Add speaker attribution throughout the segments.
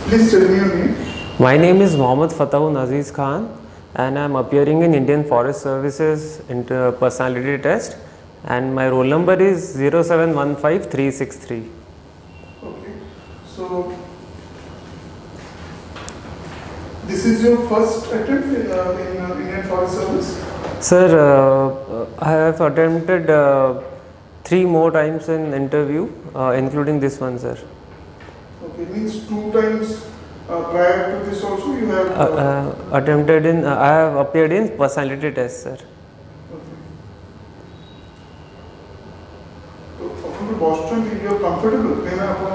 Speaker 1: Please tell me your name.
Speaker 2: My name is Mohammad Fatahun Aziz Khan and I am appearing in Indian Forest Services personality test and my roll number is 0715363.
Speaker 1: Okay. So this is your first attempt in Indian Forest Service?
Speaker 2: Sir, I have attempted 3 more times in interview including this one, sir.
Speaker 1: Okay, means 2 times prior to this also you have
Speaker 2: Attempted in I have appeared in personality test, sir.
Speaker 1: okay. So from Boston you are comfortable then ଆପଣ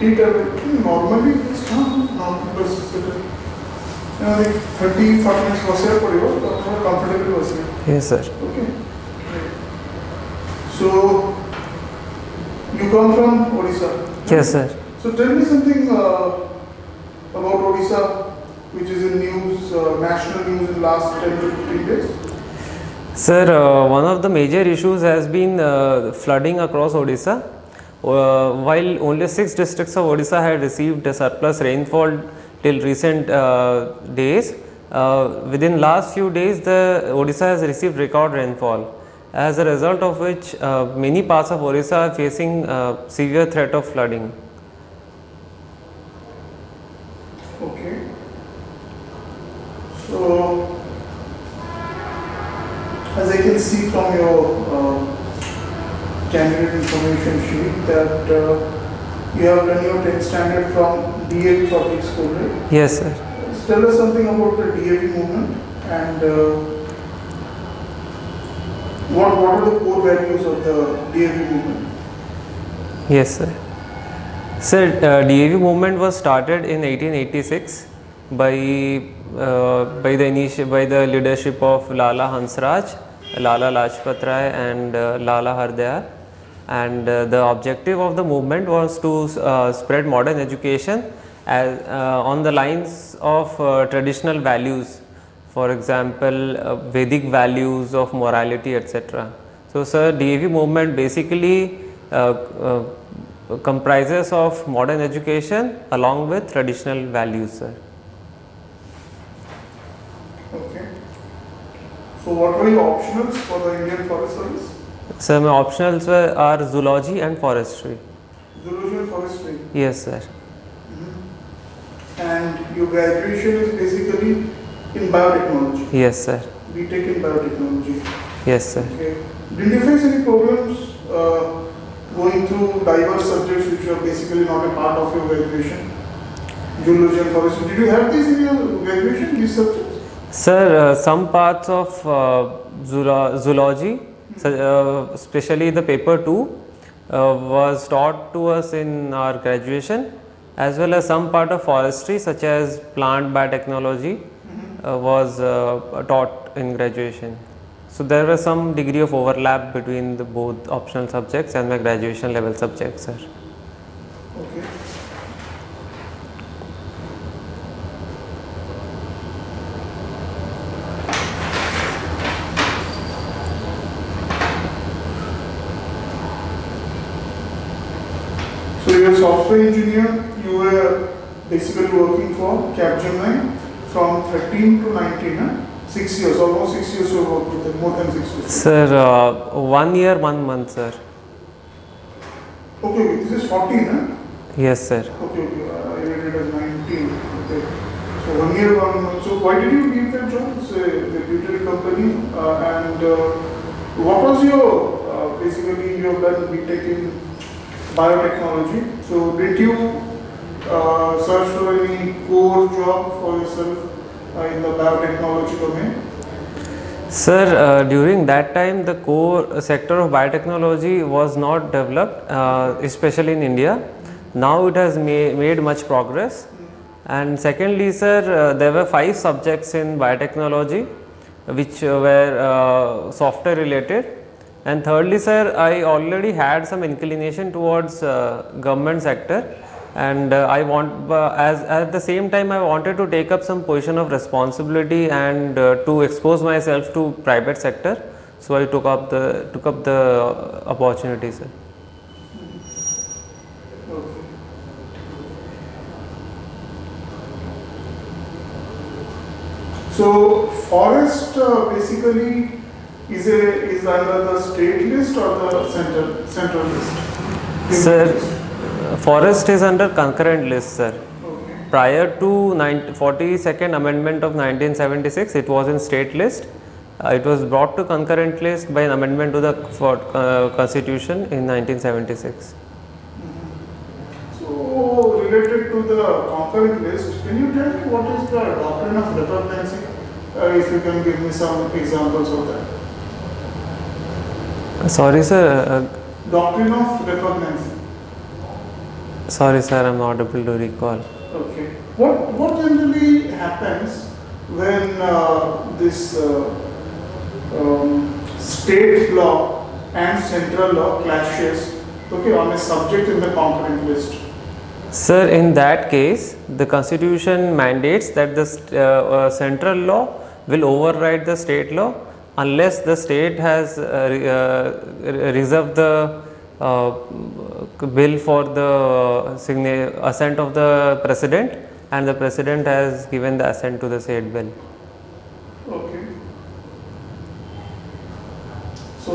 Speaker 1: ଏଇଟା normally this normal process like 30-40 minutes ବସିବାକୁ ପଡ଼ିବ ତ ଆପଣ comfortable ବସିବେ.
Speaker 2: Yes, sir.
Speaker 1: Okay. So you come from Odisha?
Speaker 2: Yes, sir.
Speaker 1: So tell me something about Odisha, which is in news, national news in last 10 to 15 days.
Speaker 2: Sir, one of the major issues has been flooding across Odisha. While only 6 districts of Odisha had received a surplus rainfall till recent days, within last few days the Odisha has received record rainfall. As a result of which many parts of Odisha are facing severe threat of flooding.
Speaker 1: Okay. So as I can see from your candidate information sheet that you have done your 10th standard from DAV public school, right?
Speaker 2: Yes, sir.
Speaker 1: Tell us something about the DAV movement and what are the core values of the DAV movement?
Speaker 2: Yes, sir. Sir, DAV movement was started in 1886 by the leadership of Lala Hansraj, Lala Lajpat Rai and Lala Hardayar, and the objective of the movement was to spread modern education as, on the lines of traditional values, for example Vedic values of morality, etc. So sir, DAV movement basically comprises of modern education along with traditional values, sir.
Speaker 1: Okay. So what were your optionals for the Indian Forest Service?
Speaker 2: Sir, my optionals are zoology and forestry.
Speaker 1: Zoology and forestry?
Speaker 2: Yes, sir.
Speaker 1: And your graduation is basically in biotechnology?
Speaker 2: Yes, sir.
Speaker 1: BTech in biotechnology?
Speaker 2: Yes, sir.
Speaker 1: Okay. Did you face any problems going through diverse subjects which are basically not a part of your graduation? Zoology and forestry. Did you have this in your graduation, these subjects?
Speaker 2: Sir, some parts of zoology, especially the paper 2, was taught to us in our graduation, as well as some part of forestry such as plant biotechnology was taught in graduation. So there was some degree of overlap between the both optional subjects and my graduation level subjects, sir.
Speaker 1: Okay. So you're a software engineer, you were basically working for Capgemini from 13 to 19, huh? 6 years, almost 6 years you worked with them, more than 6 years.
Speaker 2: Sir, 1 year, 1 month, sir.
Speaker 1: Okay, this is 14, huh?
Speaker 2: Yes, sir.
Speaker 1: Okay, I read it as 19. Okay. So 1 year, 1 month. So why did you leave that job? It's a reputed company. And what was your, basically you have done BTech in biotechnology. So did you search for any core job for yourself in the biotechnology domain?
Speaker 2: Sir, during that time the core sector of biotechnology was not developed, especially in India. Now it has made much progress. And secondly, sir, there were 5 subjects in biotechnology which were software related. And thirdly, sir, I already had some inclination towards government sector, and at the same time I wanted to take up some position of responsibility and to expose myself to private sector. So I took up the opportunity, sir.
Speaker 1: So forest basically is under the state list or the central list?
Speaker 2: Sir, forest is under concurrent list, sir.
Speaker 1: Okay.
Speaker 2: Prior to 42nd Amendment of 1976, it was in state list. It was brought to concurrent list by an amendment to the Constitution in 1976.
Speaker 1: So related to the concurrent list, can you tell me what is the doctrine of repugnancy? If you can give me some examples of that.
Speaker 2: Sorry, sir.
Speaker 1: Doctrine of repugnancy.
Speaker 2: Sorry, sir. I'm not able to recall.
Speaker 1: Okay. What generally happens when this state law and central law clashes? Okay, on a subject in the concurrent list.
Speaker 2: Sir, in that case, the Constitution mandates that the central law will override the state law unless the state has reserved the bill for the assent of the president, and the president has given the assent to the said bill.
Speaker 1: Okay. So,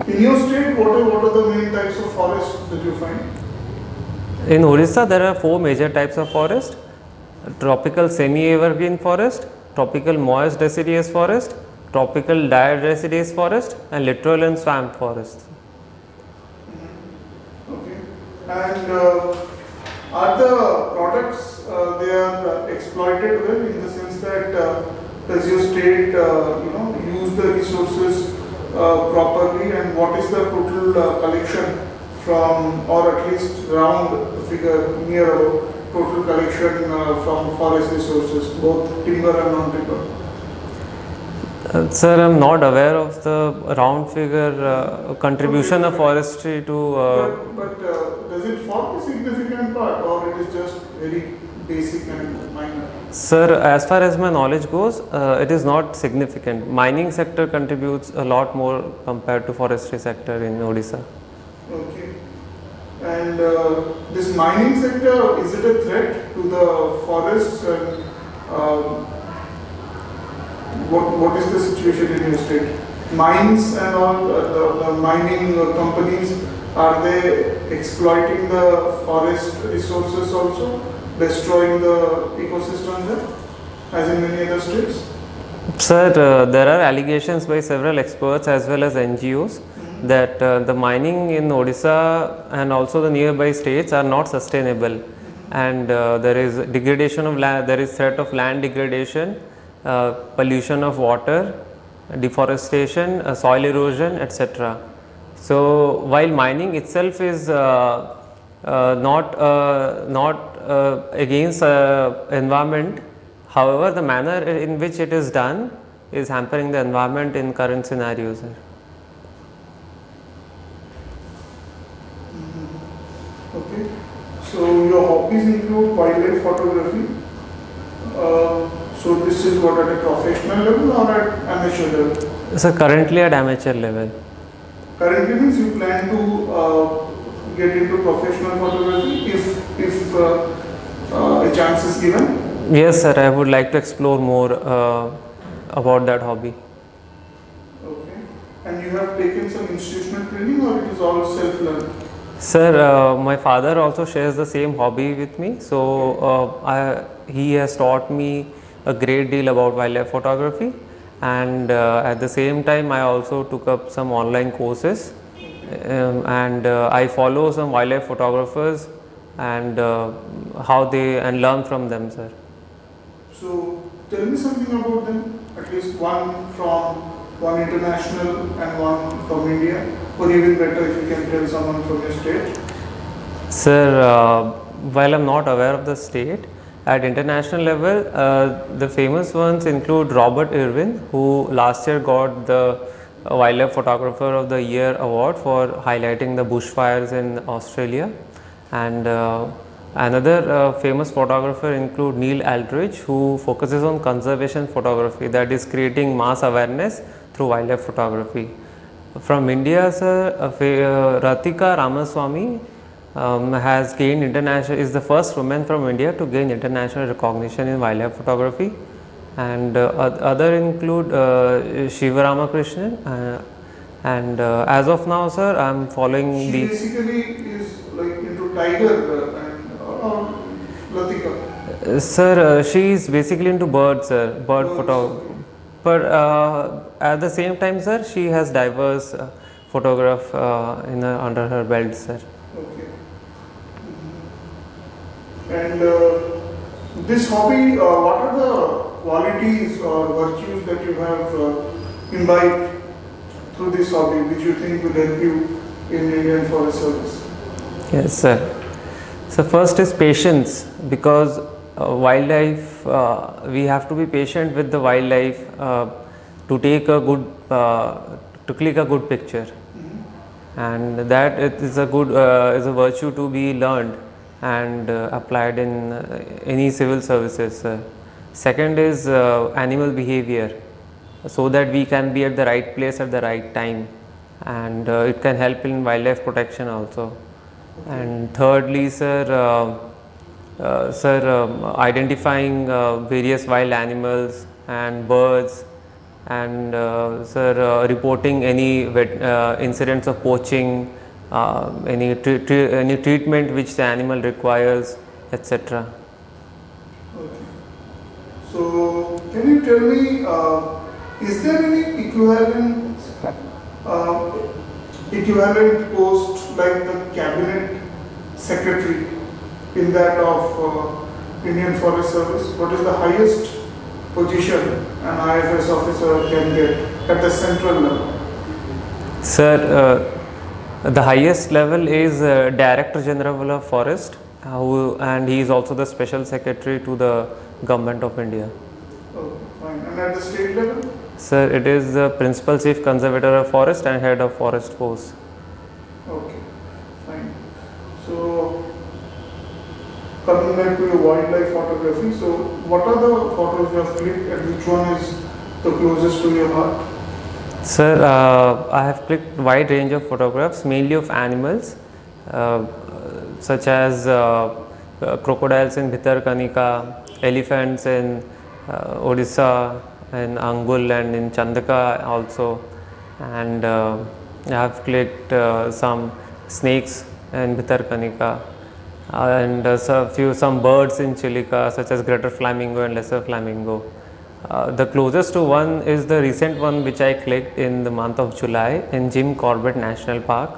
Speaker 1: in your state, what are the main types of forests that you find?
Speaker 2: In Odisha, there are 4 major types of forest: tropical semi-evergreen forest, tropical moist deciduous forest, tropical dire deciduous forest, and littoral and swamp forest.
Speaker 1: Okay. And are the products they are exploited well, in the sense that does your state use the resources properly, and what is the total collection from, or at least round figure near total collection from forest resources, both timber and non-timber?
Speaker 2: Sir, I am not aware of the round figure contribution of forestry to.
Speaker 1: But does it form a significant part, or it is just very basic and minor?
Speaker 2: Sir, as far as my knowledge goes, it is not significant. Mining sector contributes a lot more compared to forestry sector in Odisha.
Speaker 1: Okay. And this mining sector, is it a threat to the forests, and what is the situation in your state? Mines and all, the mining companies, are they exploiting the forest resources also, destroying the ecosystem there, as in many other states?
Speaker 2: Sir, there are allegations by several experts as well as NGOs that the mining in Odisha and also the nearby states are not sustainable, and there is degradation of land, there is threat of land degradation, pollution of water, deforestation, soil erosion, etc. So while mining itself is not against environment, however the manner in which it is done is hampering the environment in current scenarios.
Speaker 1: Okay. So your hobbies include wildlife photography. So this is what, at a professional level or at amateur level?
Speaker 2: So currently at amateur level.
Speaker 1: Currently means you plan to get into professional photography if a chance is given?
Speaker 2: Yes, sir. I would like to explore more about that hobby.
Speaker 1: Okay. And you have taken some institutional training, or it is all self-learned?
Speaker 2: Sir, my father also shares the same hobby with me. So he has taught me a great deal about wildlife photography, and at the same time I also took up some online courses, and I follow some wildlife photographers and how they and learn from them, sir.
Speaker 1: So tell me something about them, at least one international and one from India, or even better if you can tell someone from your state.
Speaker 2: Sir, while I'm not aware of the state, at international level, the famous ones include Robert Irwin, who last year got the Wildlife Photographer of the Year award for highlighting the bushfires in Australia, and another famous photographer include Neil Aldrich, who focuses on conservation photography, that is creating mass awareness through wildlife photography. From India, sir, Ratika Ramaswamy has gained is the first woman from India to gain international recognition in wildlife photography, and other include Shiva Ramakrishnan, and as of now, sir, I am following
Speaker 1: She
Speaker 2: the.
Speaker 1: basically is like into tiger and Latika.
Speaker 2: Sir, she is basically into birds, sir, bird
Speaker 1: Birds,
Speaker 2: photo.
Speaker 1: okay.
Speaker 2: But at the same time, sir, she has diverse photograph under her belt, sir.
Speaker 1: Okay. And this hobby, what are the qualities or virtues that you have imbibed through this hobby, which you think will help you in Indian Forest Service?
Speaker 2: Yes, sir. So first is patience, because wildlife, we have to be patient with the wildlife to take a good, to click a good picture, and that it is a good is a virtue to be learned and applied in any civil services. Second is animal behavior, so that we can be at the right place at the right time, and it can help in wildlife protection also. And thirdly, identifying various wild animals and birds, and reporting any incidents of poaching, any treatment which the animal requires, etc.
Speaker 1: Okay. So, can you tell me, is there any equivalent post like the cabinet secretary in that of Indian Forest Service? What is the highest position an IFS officer can get at the central level?
Speaker 2: Sir, the highest level is Director General of Forest, and he is also the Special Secretary to the Government of India.
Speaker 1: Oh, fine. And at the state level?
Speaker 2: Sir, it is the Principal Chief Conservator of Forest and Head of Forest Force.
Speaker 1: Okay, fine. So, coming back to your wildlife photography, so what are the photos you have clicked and which one is the closest to your heart?
Speaker 2: Sir, I have clicked wide range of photographs, mainly of animals, such as crocodiles in Bhitarkanika, elephants in Odisha, in Angul and in Chandaka also, and I have clicked some snakes in Bhitarkanika, and some birds in Chilika, such as greater flamingo and lesser flamingo. The closest to one is the recent one which I clicked in the month of July in Jim Corbett National Park,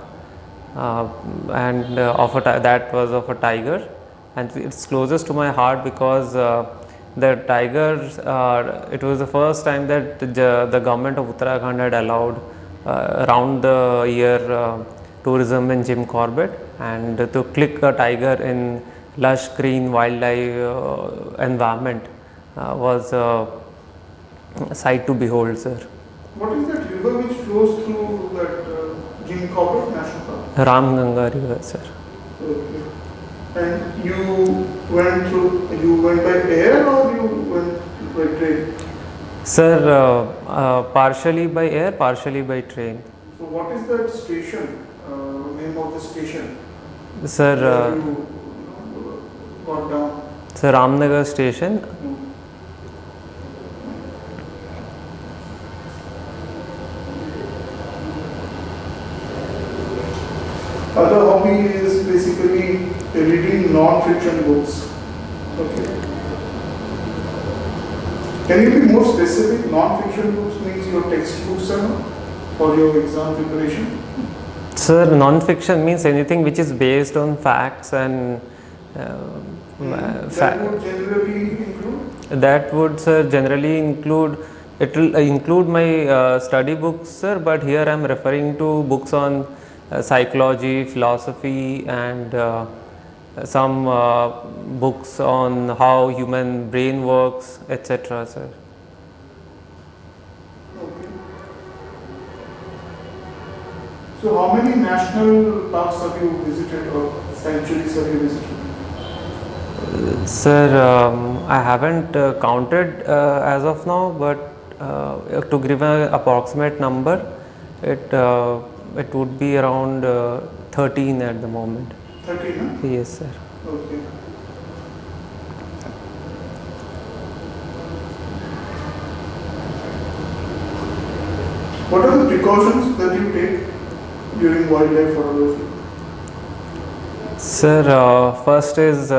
Speaker 2: and that was of a tiger, and it's closest to my heart because the tiger, it was the first time that the government of Uttarakhand had allowed around the year tourism in Jim Corbett, and to click a tiger in lush green wildlife environment was a sight to behold, sir.
Speaker 1: What is that river which flows through that Jim Corbett National Park?
Speaker 2: Ramganga River, sir.
Speaker 1: Okay. And you went by air or you went by train?
Speaker 2: Sir, partially by air, partially by train.
Speaker 1: So what is that station, name of the station?
Speaker 2: Sir,
Speaker 1: where you got down?
Speaker 2: Sir, Ramnagar station.
Speaker 1: Other hobby is basically reading non-fiction books. Okay. Can you be more specific? Non-fiction books means your textbooks for your exam preparation?
Speaker 2: Sir, non-fiction means anything which is based on facts and
Speaker 1: that would generally include?
Speaker 2: That would, sir, generally include, it will include my study books, sir, but here I am referring to books on psychology, philosophy, and some books on how human brain works, etc., sir.
Speaker 1: Okay. So how many national parks have you visited or sanctuaries have you visited?
Speaker 2: Sir, I haven't counted as of now, but to give an approximate number, it would be around 13 at the moment.
Speaker 1: 13, huh?
Speaker 2: Yes, sir.
Speaker 1: Okay. What are the precautions that you take during wildlife photography?
Speaker 2: Sir, first is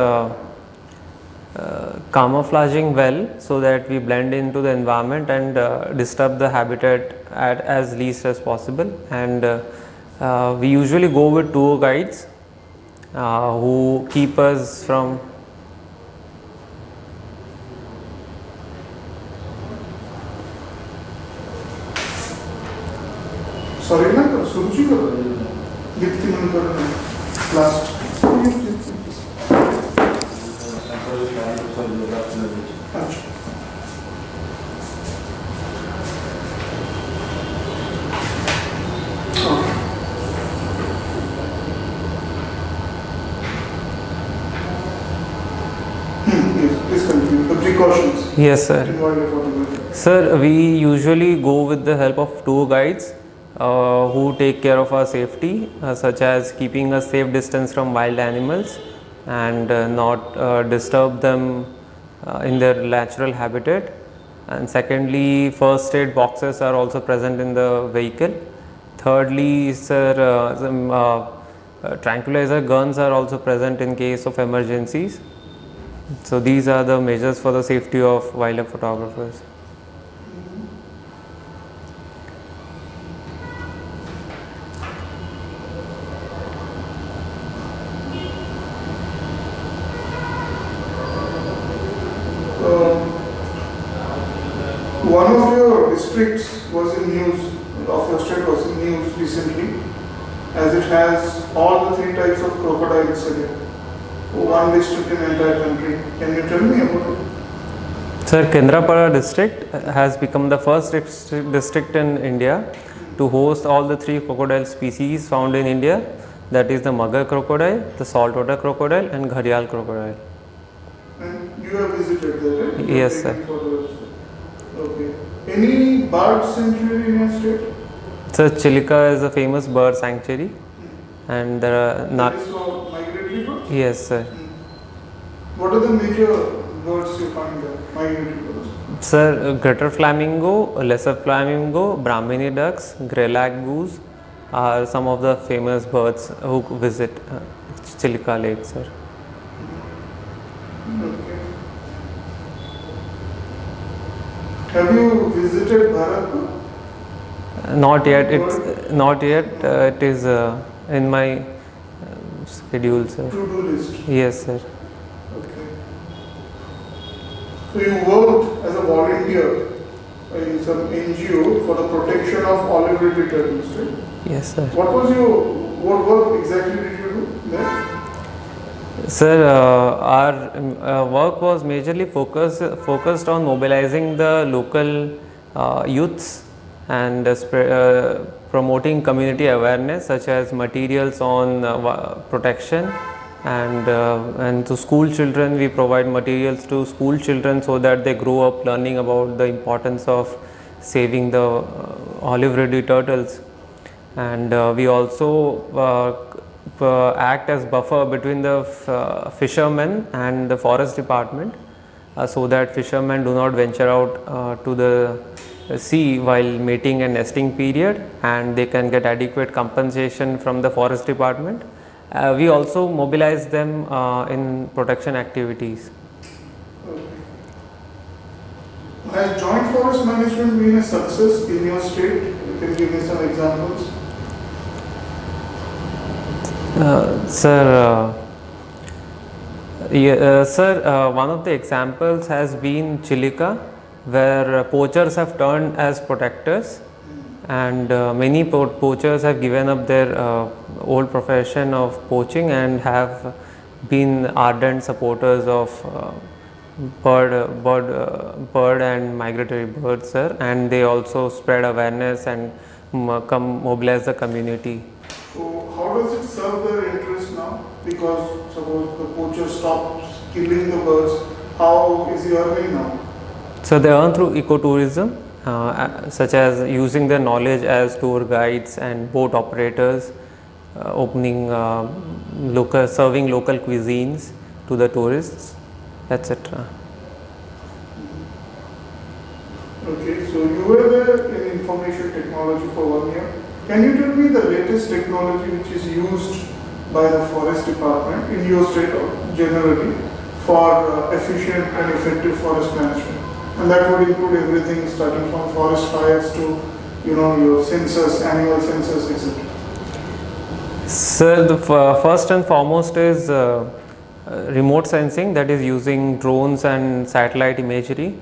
Speaker 2: camouflaging well so that we blend into the environment and disturb the habitat at as least as possible. And we usually go with tour guides who keep us from.
Speaker 1: Sorry, na Suruchi ka Dipti Manikar last. अच्छा. Please continue. The precautions
Speaker 2: Yes, sir.
Speaker 1: in wildlife photography.
Speaker 2: Sir, we usually go with the help of tour guides who take care of our safety, such as keeping a safe distance from wild animals and not disturb them in their natural habitat. And secondly, first aid boxes are also present in the vehicle. Thirdly, sir, some tranquilizer guns are also present in case of emergencies. So these are the measures for the safety of wildlife photographers.
Speaker 1: One of your districts was in news, of your state was in news recently, as it has all the 3 types of crocodiles in it. One district in the entire country. Can you tell me about it?
Speaker 2: Sir, Kendrapada district has become the first district in India to host all the 3 crocodile species found in India, that is the Magar crocodile, the saltwater crocodile and Gharial crocodile.
Speaker 1: And you have visited there, right?
Speaker 2: Yes, sir.
Speaker 1: Okay. Any bird sanctuary in your state?
Speaker 2: Sir, Chilika is a famous bird sanctuary and there are
Speaker 1: That is for migratory birds?
Speaker 2: Yes, sir.
Speaker 1: What are the major birds you find there, migratory birds?
Speaker 2: Sir, greater flamingo, lesser flamingo, Brahmini ducks, greylag goose are some of the famous birds who visit Chilika Lake, sir.
Speaker 1: Okay. Have you visited Bharatpur?
Speaker 2: Not yet. It's not yet. It is in my schedule, sir.
Speaker 1: To-do list.
Speaker 2: Yes, sir.
Speaker 1: Okay. So you worked as a volunteer in some NGO for the protection of olive ridley turtles, right?
Speaker 2: Yes, sir.
Speaker 1: What work exactly did you do there?
Speaker 2: Sir, our work was majorly focused on mobilizing the local youths and promoting community awareness, such as materials on protection, and to school children we provide materials to school children so that they grow up learning about the importance of saving the olive ridley turtles. And we also act as buffer between the fishermen and the forest department, so that fishermen do not venture out to the sea while mating and nesting period, and they can get adequate compensation from the forest department. We also mobilize them in protection activities.
Speaker 1: Okay. Has joint forest management been a success in your state? You can give me some examples.
Speaker 2: Sir, one of the examples has been Chilika, where poachers have turned as protectors, and many poachers have given up their old profession of poaching and have been ardent supporters of bird and migratory birds, sir, and they also spread awareness and mobilize the community.
Speaker 1: So how does it serve their interest now? Because suppose the poacher stops killing the birds, how is he earning now?
Speaker 2: So they earn through ecotourism, such as using their knowledge as tour guides and boat operators, serving local cuisines to the tourists, etc.
Speaker 1: Okay, so you were there in information technology for 1 year. Can you tell me the latest technology which is used by the forest department in your state or generally for efficient and effective forest management? And that would include everything starting from forest fires to your sensors, animal sensors, etc.
Speaker 2: Sir, the first and foremost is remote sensing, that is using drones and satellite imagery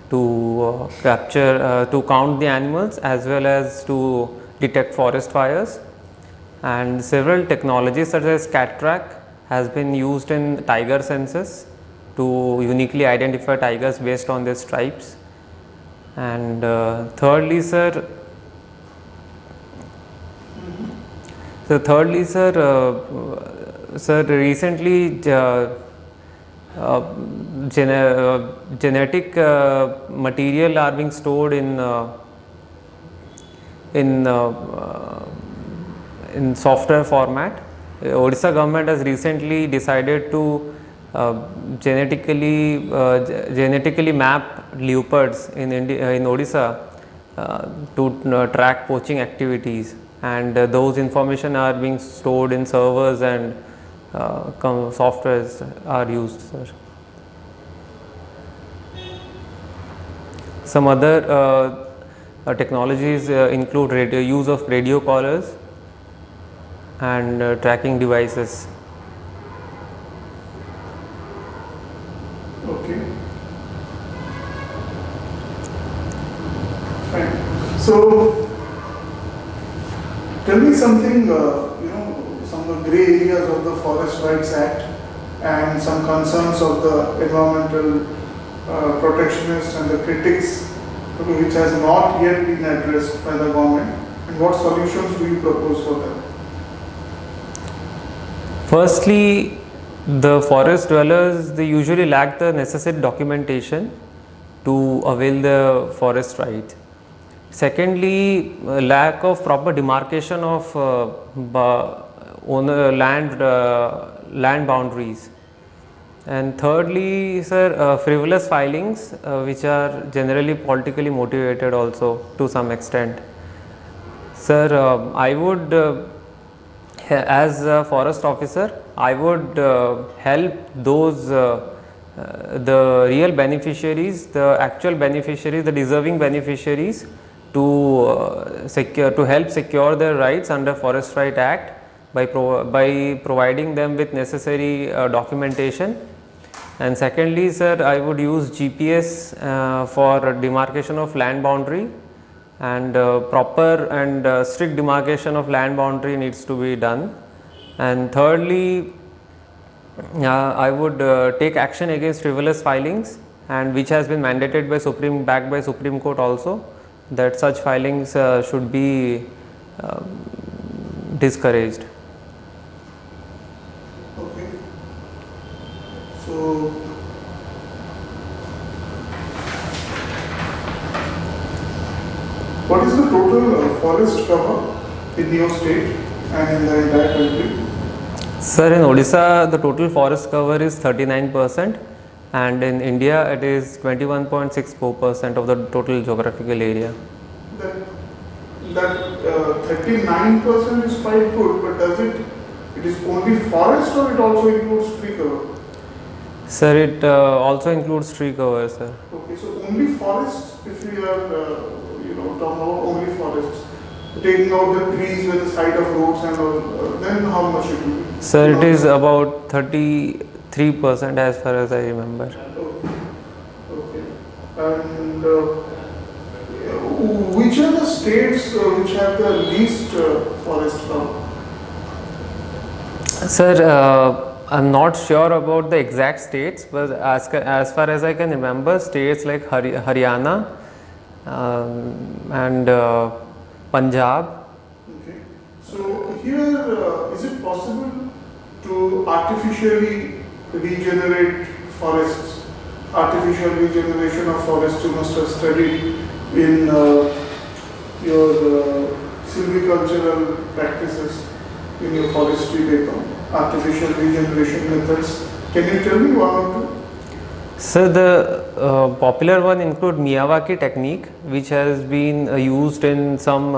Speaker 2: to capture, to count the animals as well as to detect forest fires. And several technologies such as cat track has been used in tiger census to uniquely identify tigers based on their stripes. And thirdly, sir, recently genetic material are being stored in software format. Odisha government has recently decided to genetically map leopards in Odisha to track poaching activities, and those information are being stored in servers and softwares are used, sir. Some other technologies include use of radio collars and tracking devices.
Speaker 1: Okay. Fine. So, tell me something, some of the grey areas of the Forest Rights Act and some concerns of the environmental protectionists and the critics, which has not yet been addressed by the government, and what solutions do you propose for them?
Speaker 2: Firstly, the forest dwellers, they usually lack the necessary documentation to avail the forest right. Secondly, lack of proper demarcation of land boundaries. And thirdly, sir, frivolous filings which are generally politically motivated also to some extent. Sir, I would as a forest officer, I would help those the real beneficiaries, the actual beneficiaries, the deserving beneficiaries to help secure their rights under Forest Right Act by providing them with necessary documentation. And secondly, sir, I would use GPS for demarcation of land boundary, and proper and strict demarcation of land boundary needs to be done. And thirdly, I would take action against frivolous filings, and which has been mandated by backed by Supreme Court also, that such filings should be discouraged.
Speaker 1: Okay. So, what is the total forest cover in your state and in the entire country?
Speaker 2: Sir, in Odisha, the total forest cover is 39%, and in India, it is 21.64% of the total geographical area.
Speaker 1: That 39% is quite good, but it is only forest, or it also includes tree cover?
Speaker 2: Sir, it also includes tree cover, sir.
Speaker 1: Okay, so only forests, if we are talking about only forests, taking out the trees with the side of roads and all, then how much it will be?
Speaker 2: Sir, it is about 33% as far as I remember.
Speaker 1: Okay. And which are the states which have the least forest cover?
Speaker 2: Sir, I'm not sure about the exact states, but as far as I can remember, states like Haryana and Punjab.
Speaker 1: Okay. So here, is it possible to artificially regenerate forests? Artificial regeneration of forests you must have studied in your silvicultural practices in your forestry background. Artificial regeneration methods. Can you tell me one or two?
Speaker 2: So the popular one include Miyawaki technique, which has been used in some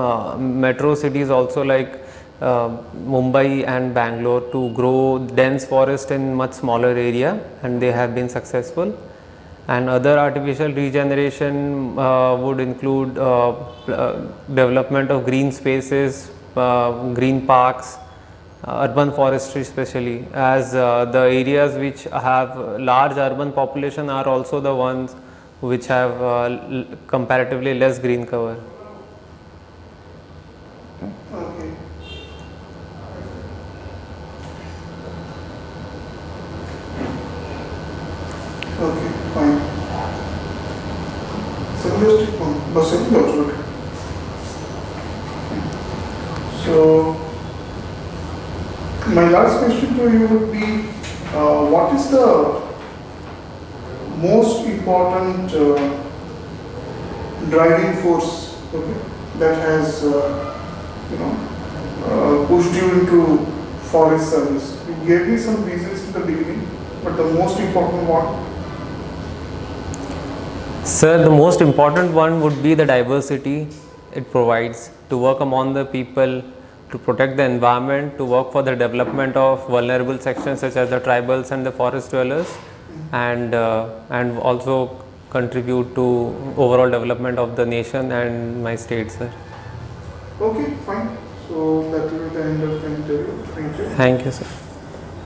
Speaker 2: metro cities also, like Mumbai and Bangalore, to grow dense forest in much smaller area, and they have been successful. And other artificial regeneration would include development of green spaces, green parks, urban forestry especially, as the areas which have large urban population are also the ones which have comparatively less green cover.
Speaker 1: Okay. Okay, fine. Simplistic one, but simple also. So, my last question to you would be, what is the most important driving force, okay, that has pushed you into forest service? You gave me some reasons in the beginning, but the most important one?
Speaker 2: Sir, the most important one would be the diversity it provides to work among the people, to protect the environment, to work for the development of vulnerable sections such as the tribals and the forest dwellers, and also contribute to overall development of the nation and my state, sir.
Speaker 1: Okay, fine. So that will be the end of the interview. Thank you.
Speaker 2: Thank you, sir.